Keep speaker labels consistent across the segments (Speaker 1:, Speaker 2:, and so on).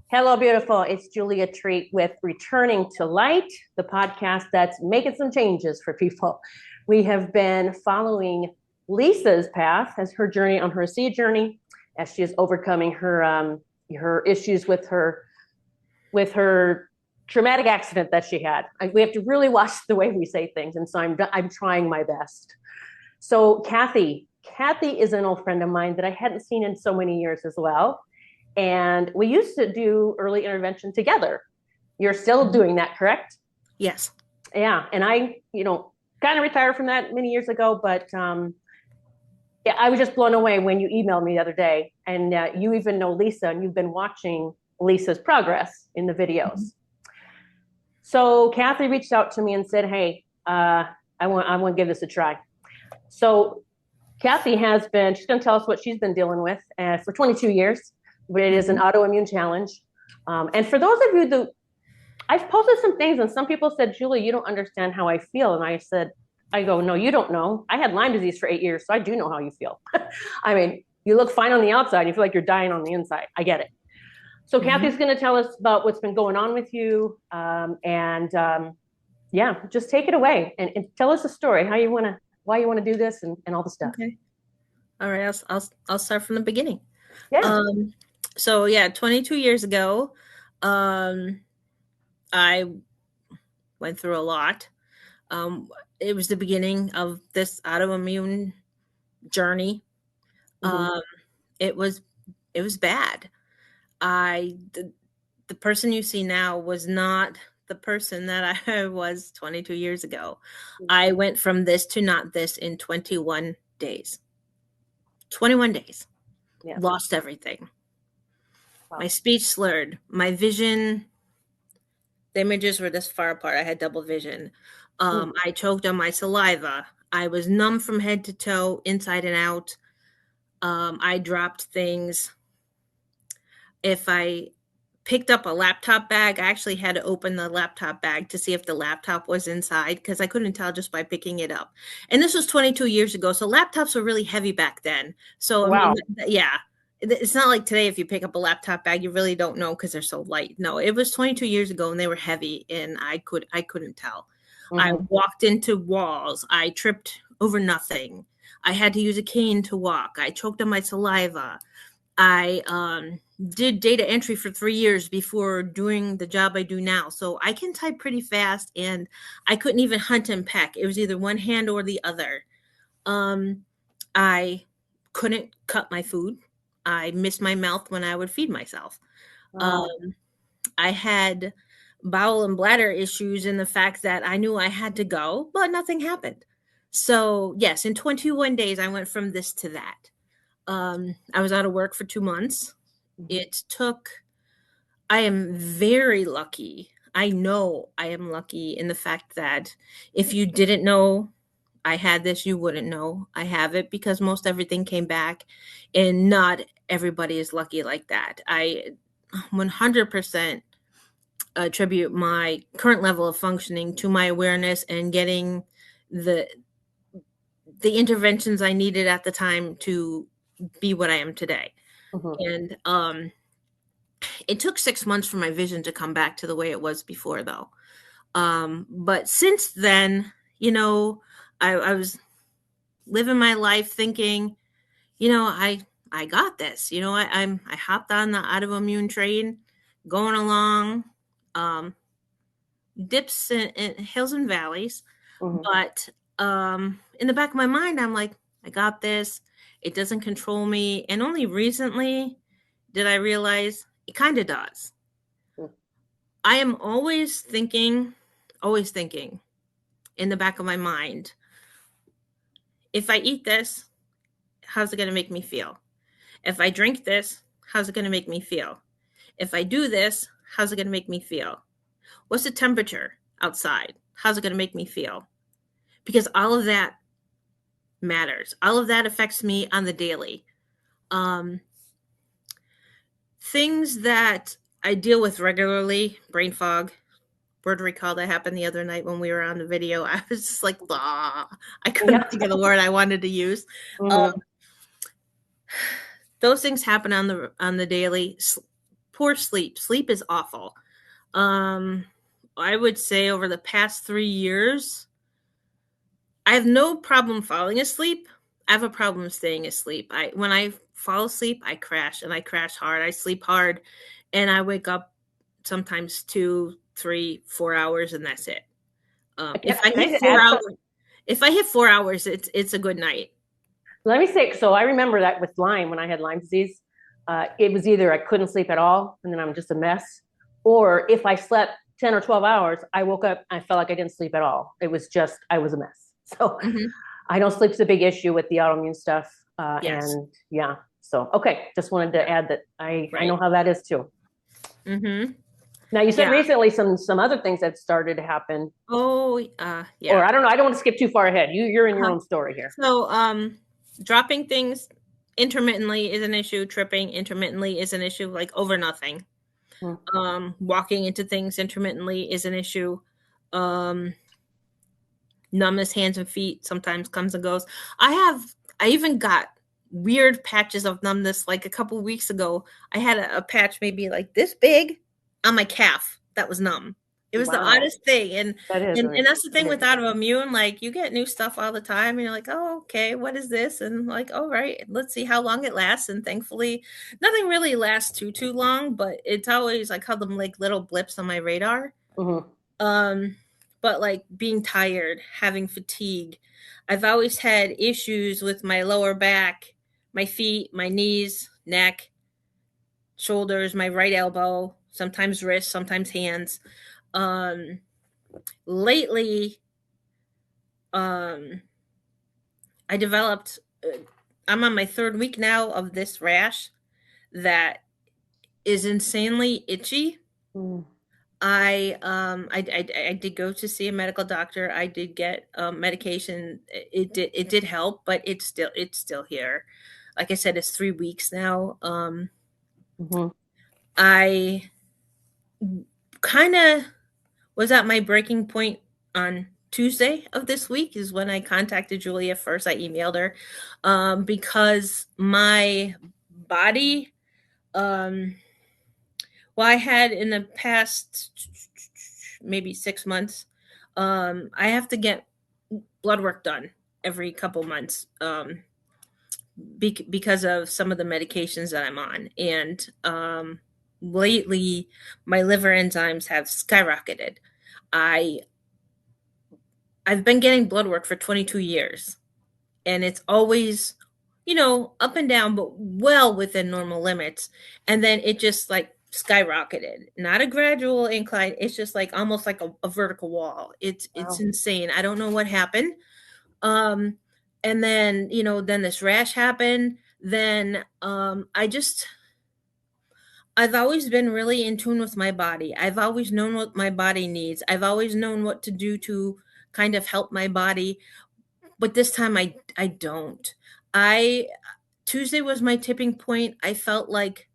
Speaker 1: Hello, beautiful. It's Julia Treat with Returning to Light, the podcast that's making some changes for people. We have been following Lisa's path as her journey on her sea journey, as she is overcoming her issues with her traumatic accident that she had. We have to really watch the way we say things, and so I'm trying my best. So Kathy is an old friend of mine that I hadn't seen in so many years as well. And we used to do early intervention together. You're still doing that, correct?
Speaker 2: Yes.
Speaker 1: Yeah. And I, kind of retired from that many years ago, but yeah, I was just blown away when you emailed me the other day. And you even know Lisa, and you've been watching Lisa's progress in the videos. Mm-hmm. So Kathy reached out to me and said, "Hey, I want to give this a try." So Kathy she's going to tell us what she's been dealing with for 22 years. It is an autoimmune challenge. And for those of you that I've posted some things, and some people said, "Julie, you don't understand how I feel." And I go, "No, you don't know. I had Lyme disease for 8 years, so I do know how you feel." I mean, you look fine on the outside, you feel like you're dying on the inside. I get it. So Kathy's going to tell us about what's been going on with you. Yeah, just take it away and tell us a story, why you want to do this and all the stuff.
Speaker 2: Okay. All right. I'll start from the beginning.
Speaker 1: Yeah.
Speaker 2: So 22 years ago, I went through a lot. It was the beginning of this autoimmune journey. Mm-hmm. It was bad. The person you see now was not the person that I was 22 years ago. Mm-hmm. I went from this to not this in 21 days. 21 days. Yeah. Lost everything. Wow. My speech slurred. My vision, the images were this far apart. I had double vision. I choked on my saliva. I was numb from head to toe, inside and out. I dropped things. If I picked up a laptop bag, I actually had to open the laptop bag to see if the laptop was inside, because I couldn't tell just by picking it up. And this was 22 years ago, so laptops were really heavy back then. So, wow. I mean, yeah. It's not like today, if you pick up a laptop bag, you really don't know because they're so light. No, it was 22 years ago and they were heavy, and I couldn't tell. Mm-hmm. I walked into walls. I tripped over nothing. I had to use a cane to walk. I choked on my saliva. I did data entry for 3 years before doing the job I do now. So I can type pretty fast, and I couldn't even hunt and peck. It was either one hand or the other. I couldn't cut my food. I missed my mouth when I would feed myself. Wow. I had bowel and bladder issues in the fact that I knew I had to go, but nothing happened. So yes, in 21 days, I went from this to that. I was out of work for 2 months. Mm-hmm. I am very lucky. I know I am lucky in the fact that if you didn't know I had this, you wouldn't know I have it, because most everything came back, and not everybody is lucky like that. I 100% attribute my current level of functioning to my awareness and getting the interventions I needed at the time to be what I am today. Mm-hmm. And it took 6 months for my vision to come back to the way it was before, though. But since then, I was living my life thinking, I got this. I hopped on the autoimmune train, going along, dips and hills and valleys. Mm-hmm. But in the back of my mind, I'm like, I got this. It doesn't control me. And only recently did I realize it kind of does. Mm-hmm. I am always thinking in the back of my mind, if I eat this, how's it going to make me feel? If I drink this, how's it going to make me feel? If I do this, how's it going to make me feel? What's the temperature outside? How's it going to make me feel? Because all of that matters. All of that affects me on the daily. Things that I deal with regularly, brain fog, word recall that happened the other night when we were on the video. I was just like, I couldn't think of the word I wanted to use. Mm-hmm. Those things happen on the daily. poor sleep. Sleep is awful. Um, I would say over the past 3 years, I have no problem falling asleep. I have a problem staying asleep. When I fall asleep, I crash, and I crash hard. I sleep hard, and I wake up sometimes 2, 3, 4 hours, and that's it.
Speaker 1: Can
Speaker 2: If I hit
Speaker 1: I
Speaker 2: four
Speaker 1: add
Speaker 2: hours,
Speaker 1: something?
Speaker 2: if I hit 4 hours, it's a good night.
Speaker 1: Let me say, so I remember that with Lyme, when I had Lyme disease, it was either I couldn't sleep at all and then I'm just a mess, or if I slept 10 or 12 hours, I woke up, I felt like I didn't sleep at all. It was just, I was a mess. So
Speaker 2: Hmm.
Speaker 1: I know sleep's a big issue with the autoimmune stuff.
Speaker 2: Yes.
Speaker 1: And yeah, so, okay, just wanted to add that I
Speaker 2: Right.
Speaker 1: know how that is too.
Speaker 2: Hmm.
Speaker 1: Now you said
Speaker 2: Yeah.
Speaker 1: recently some other things that started to happen,
Speaker 2: Oh,
Speaker 1: or
Speaker 2: yeah.
Speaker 1: I don't know, I don't want to skip too far ahead. You're in your
Speaker 2: Uh-huh.
Speaker 1: own story here.
Speaker 2: So, dropping things intermittently is an issue. Tripping intermittently is an issue, like over nothing.
Speaker 1: Hmm.
Speaker 2: Walking into things intermittently is an issue. Um, Numbness, hands and feet sometimes comes and goes. I even got weird patches of numbness. Like a couple weeks ago, I had a patch maybe like this big on my calf that was numb. It was the
Speaker 1: Wow,
Speaker 2: oddest thing. And
Speaker 1: that is
Speaker 2: and,
Speaker 1: weird.
Speaker 2: and that's the thing with
Speaker 1: Weird.
Speaker 2: autoimmune. Like you get new stuff all the time, and you're like, oh, okay, what is this? And like, all right, let's see how long it lasts. And thankfully, nothing really lasts too long, but it's always, I call them like little blips on my radar.
Speaker 1: Mhm.
Speaker 2: um but like being tired, having fatigue. I've always had issues with my lower back, my feet, my knees, neck, shoulders, my right elbow, sometimes wrist, sometimes hands. um Lately, um I developed I'm on my third week now of this rash that is insanely itchy.
Speaker 1: Mm.
Speaker 2: I did go to see a medical doctor. I did get medication. It did help, but it's still here. Like I said, it's 3 weeks now.
Speaker 1: Mhm.
Speaker 2: I kind of was at my breaking point on Tuesday of this week is when I contacted Julia first. I emailed her because my body, um, well, I had in the past maybe 6 months, I have to get blood work done every couple months, because of some of the medications that I'm on. And lately, my liver enzymes have skyrocketed. I I've been getting blood work for 22 years, and it's always, up and down, but well within normal limits. And then it just like skyrocketed. Not a gradual incline. It's just like almost like a vertical wall. It's
Speaker 1: Wow.
Speaker 2: insane. I don't know what happened. Um, and then, then this rash happened. Then I've always been really in tune with my body. I've always known what my body needs. I've always known what to do to kind of help my body, but this time I don't. I Tuesday was my tipping point. I felt like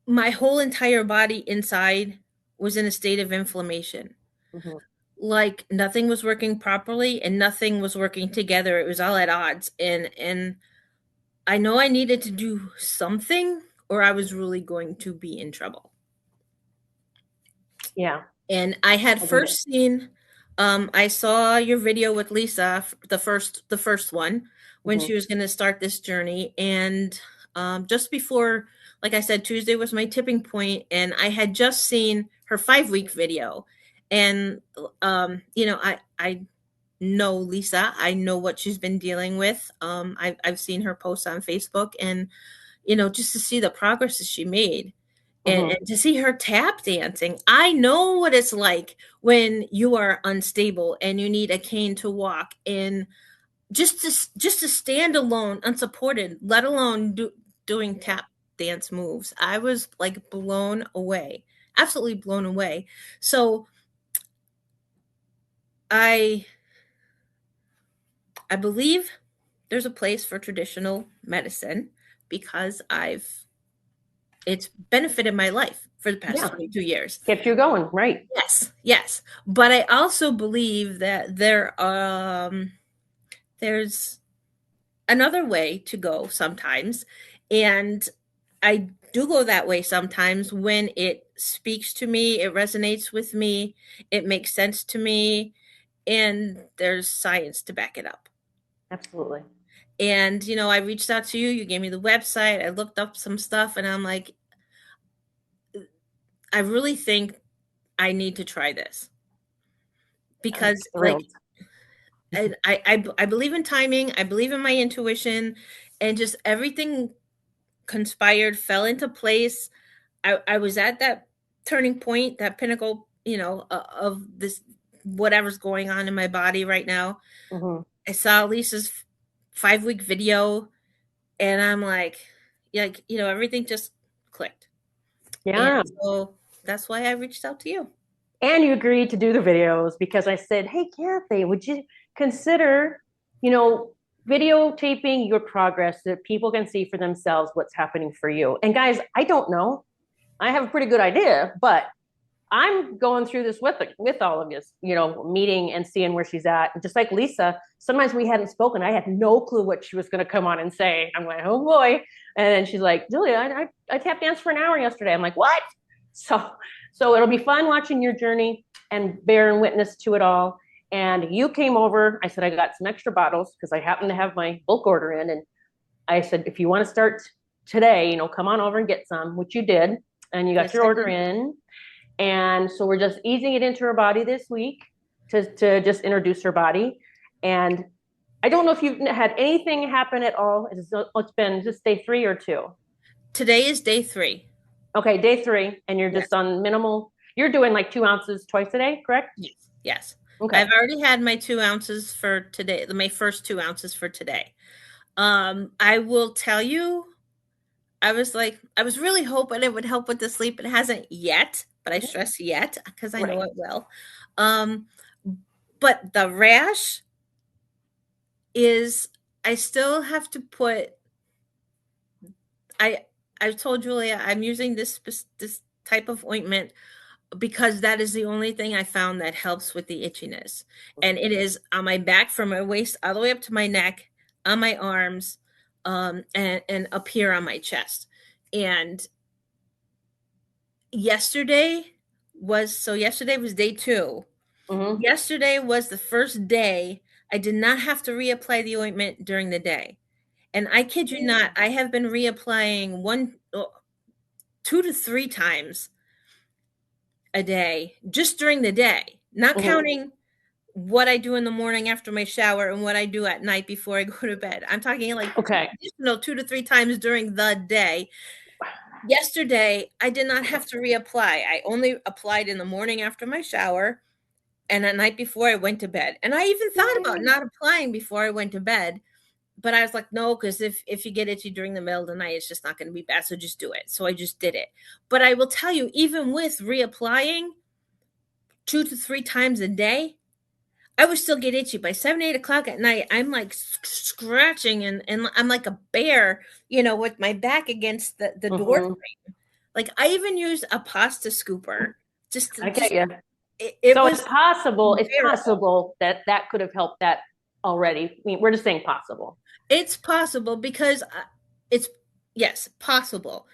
Speaker 2: my whole entire body inside was in a state of inflammation.
Speaker 1: Mhm.
Speaker 2: Like nothing was working properly and nothing was working together. It was all at odds. And I know I needed to do something or I was really going to be in trouble.
Speaker 1: Yeah,
Speaker 2: And I had
Speaker 1: I get it.
Speaker 2: first seen, I saw your video with Lisa, the first one, when
Speaker 1: Mhm.
Speaker 2: she was going to start this journey. And just before, like I said, Tuesday was my tipping point, and I had just seen her 5 week video. And I know Lisa. I know what she's been dealing with. I've seen her posts on Facebook, and just to see the progress that she made, and,
Speaker 1: Mhm.
Speaker 2: and to see her tap dancing. I know what it's like when you are unstable and you need a cane to walk, and just to stand alone, unsupported, let alone doing
Speaker 1: Yeah.
Speaker 2: tap dance moves. I was like blown away, absolutely blown away. So I I believe there's a place for traditional medicine because it's benefited my life for the past
Speaker 1: Yeah.
Speaker 2: 22 years.
Speaker 1: Kept you going, right?
Speaker 2: Yes, yes. But I also believe that there's another way to go sometimes. And I do go that way sometimes when it speaks to me, it resonates with me, it makes sense to me, and there's science to back it up.
Speaker 1: Absolutely.
Speaker 2: And, I reached out to you, you gave me the website, I looked up some stuff, and I'm like, I really think I need to try this
Speaker 1: I'm
Speaker 2: because, like,
Speaker 1: thrilled.
Speaker 2: I believe in timing, I believe in my intuition, and just everything conspired, fell into place. I was at that turning point, that pinnacle, of this whatever's going on in my body right now.
Speaker 1: Hmm.
Speaker 2: I saw Lisa's 5-week video, and I'm like, everything just clicked. And
Speaker 1: Yeah.
Speaker 2: so that's why I reached out to you.
Speaker 1: And you agreed to do the videos because I said, hey, Kathy, would you consider, you know, videotaping your progress so that people can see for themselves what's happening for you? And guys, I don't know. I have a pretty good idea, but I'm going through this with all of you, meeting and seeing where she's at. And just like Lisa, sometimes we hadn't spoken. I had no clue what she was going to come on and say. I'm like, oh boy. And then she's like, Julia, I tap danced for an hour yesterday. I'm like, what? So, so it'll be fun watching your journey and bearing witness to it all. And you came over. I said, I got some extra bottles because I happen to have my bulk order in. And I said, if you want to start today, come on over and get some, which you did. And you got
Speaker 2: Yes,
Speaker 1: your
Speaker 2: I
Speaker 1: order
Speaker 2: did.
Speaker 1: in. And so we're just easing it into her body this week to just introduce her body. And I don't know if you've had anything happen at all. It's been just day 3 or 2.
Speaker 2: Today is day 3.
Speaker 1: Okay, day 3, and you're
Speaker 2: Yes.
Speaker 1: just on minimal. You're doing like 2 ounces twice a day, correct?
Speaker 2: Yes. Yes.
Speaker 1: Okay.
Speaker 2: I've already had my 2 ounces for today, my first 2 ounces for today. I will tell you, I was really hoping it would help with the sleep. It hasn't yet, but I stress yet because I know
Speaker 1: Right.
Speaker 2: it will. Um, but the rash is, I still have to put, I, I told Julia I'm using this type of ointment because that is the only thing I found that helps with the itchiness. And it is on my back from my waist all the way up to my neck, on my arms, and up here on my chest. And yesterday was day 2.
Speaker 1: Mm-hmm.
Speaker 2: Yesterday was the first day I did not have to reapply the ointment during the day. And I kid you not, I have been reapplying 2 to 3 times a day just during the day, not
Speaker 1: Mm-hmm.
Speaker 2: counting what I do in the morning after my shower and what I do at night before I go to bed. I'm talking like
Speaker 1: Okay.
Speaker 2: 2 to 3 times during the day. Yesterday, I did not have to reapply. I only applied in the morning after my shower and at night before I went to bed. And I even thought about not applying before I went to bed, but I was like, no, because if you get itchy during the middle of the night, it's just not going to be bad. So just do it. So I just did it. But I will tell you, even with reapplying 2 to 3 times a day, I would still get itchy by 7, 8 o'clock at night. I'm like scratching and I'm like a bear, with my back against the door
Speaker 1: Mm-hmm.
Speaker 2: frame. Like I even used a pasta scooper just to
Speaker 1: I get
Speaker 2: just
Speaker 1: you.
Speaker 2: it
Speaker 1: So
Speaker 2: was
Speaker 1: it's
Speaker 2: bearable.
Speaker 1: possible that that could have helped that already. I mean, we're just saying possible.
Speaker 2: It's possible because it's yes, possible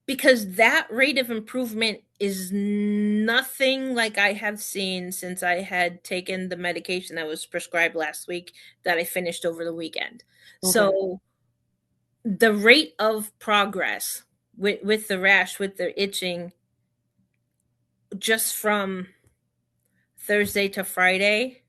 Speaker 2: because that rate of improvement is nothing like I have seen since I had taken the medication that was prescribed last week that I finished over the weekend.
Speaker 1: Okay.
Speaker 2: So the rate of progress with the rash, with the itching, just from Thursday to Friday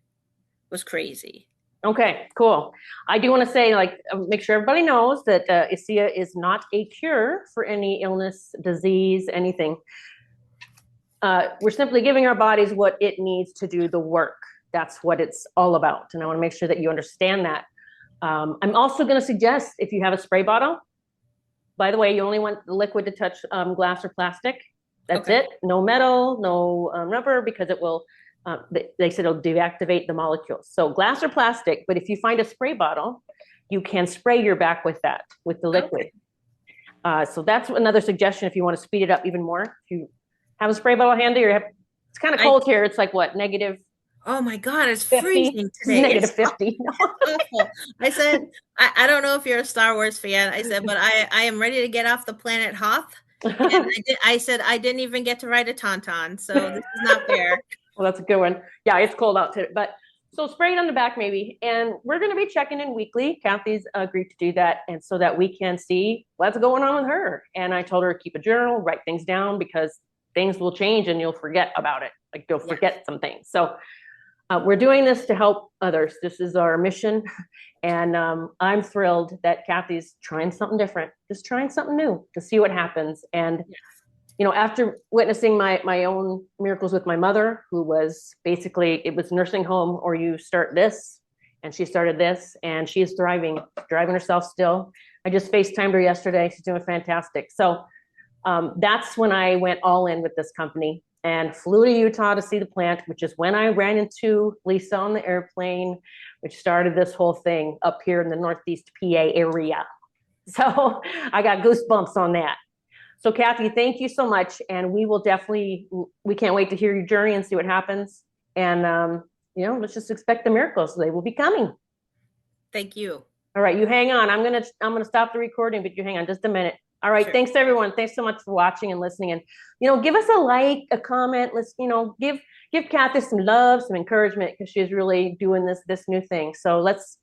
Speaker 2: was crazy.
Speaker 1: Okay, cool. I do want to say, like, make sure everybody knows that ISIA is not a cure for any illness, disease, anything. We're simply giving our bodies what it needs to do the work. That's what it's all about. And I want to make sure that you understand that. I'm also going to suggest if you have a spray bottle, by the way, you only want the liquid to touch glass or plastic. That's
Speaker 2: Okay.
Speaker 1: it. No metal, no rubber, because it will, they said it'll deactivate the molecules. So glass or plastic, but if you find a spray bottle, you can spray your back with that, with the liquid.
Speaker 2: Okay.
Speaker 1: So that's another suggestion if you want to speed it up even more. If you have a spray bottle handy or it's kind of
Speaker 2: I
Speaker 1: cold here. It's like what, negative
Speaker 2: Oh my God, it's
Speaker 1: 50,
Speaker 2: freezing today.
Speaker 1: negative
Speaker 2: It's
Speaker 1: 50.
Speaker 2: awful. I said, I don't know if you're a Star Wars fan. I said, but I am ready to get off the planet Hoth. And I said, I didn't even get to ride a Tauntaun. So this is not fair.
Speaker 1: Well, that's a good one. Yeah, it's cold out today, but so spray it on the back maybe. And we're going to be checking in weekly. Kathy's agreed to do that. And so that we can see what's going on with her. And I told her to keep a journal, write things down because things will change and you'll forget about it. Like you'll forget some things. So we're doing this to help others. This is our mission. And I'm thrilled that Kathy's trying something different, just trying something new to see what happens. And you know, after witnessing my own miracles with my mother, who was basically, it was nursing home or you start this, and she started this, and she is thriving herself still. I just FaceTimed her yesterday. She's doing fantastic. So that's when I went all in with this company and flew to Utah to see the plant, which is when I ran into Lisa on the airplane, which started this whole thing up here in the Northeast PA area. So I got goosebumps on that. So Kathy, thank you so much. And we will definitely, we can't wait to hear your journey and see what happens. And, you know, let's just expect the miracles. They will be coming.
Speaker 2: Thank you.
Speaker 1: All right, you hang on. I'm going to stop the recording, but you hang on just a minute. All right. Sure. Thanks everyone. Thanks so much for watching and listening. And, you know, give us a like, a comment. Let's, you know, give Kathy some love, some encouragement because she's really doing this new thing. So let's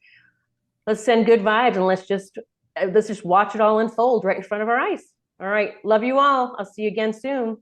Speaker 1: send good vibes and let's just watch it all unfold right in front of our eyes. All right. Love you all. I'll see you again soon.